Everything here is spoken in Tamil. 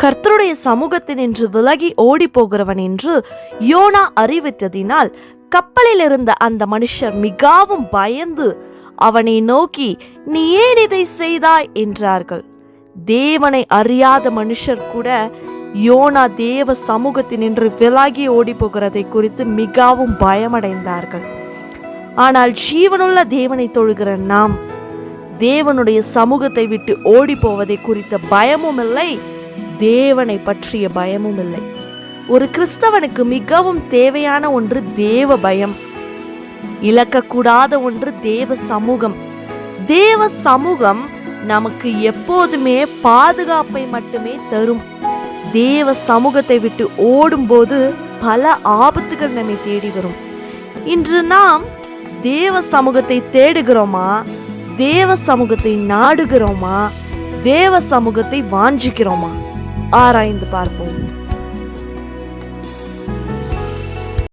கர்த்தருடைய சமூகத்தினின்று விலகி ஓடி போகிறவன் என்று யோனா அறிவித்ததினால் கப்பலில் இருந்த அந்த மனுஷர் மிகவும் பயந்து அவனை நோக்கி, நீ ஏன் இதை செய்தாய் என்றார்கள். தேவனை அறியாத மனுஷர் கூட யோனா தேவ சமூகத்தினின்று விலகி ஓடி போகிறதை குறித்து மிகவும் பயமடைந்தார்கள். ஆனால் ஜீவனுள்ள தேவனை தொழுகிற நாம் தேவனுடைய சமூகத்தை விட்டு ஓடி போவதை குறித்த பயமும் இல்லை, தேவனை பற்றிய பயமும் இல்லை. ஒரு கிறிஸ்தவனுக்கு மிகவும் தேவையான ஒன்று தேவ பயம், இழக்கக்கூடாத ஒன்று தேவ சமூகம். தேவ சமூகம் நமக்கு எப்போதுமே பாதுகாப்பை மட்டுமே தரும். தேவ சமூகத்தை விட்டு ஓடும்போது பல ஆபத்துகள் நம்மை தேடி வரும். இன்று நாம் தேவ சமூகத்தை தேடுகிறோமா, தேவ சமூகத்தை நாடுகிறோமா, தேவ சமூகத்தை வாஞ்சிக்கிறோமா? ஆராய்ந்து பார்ப்போம்.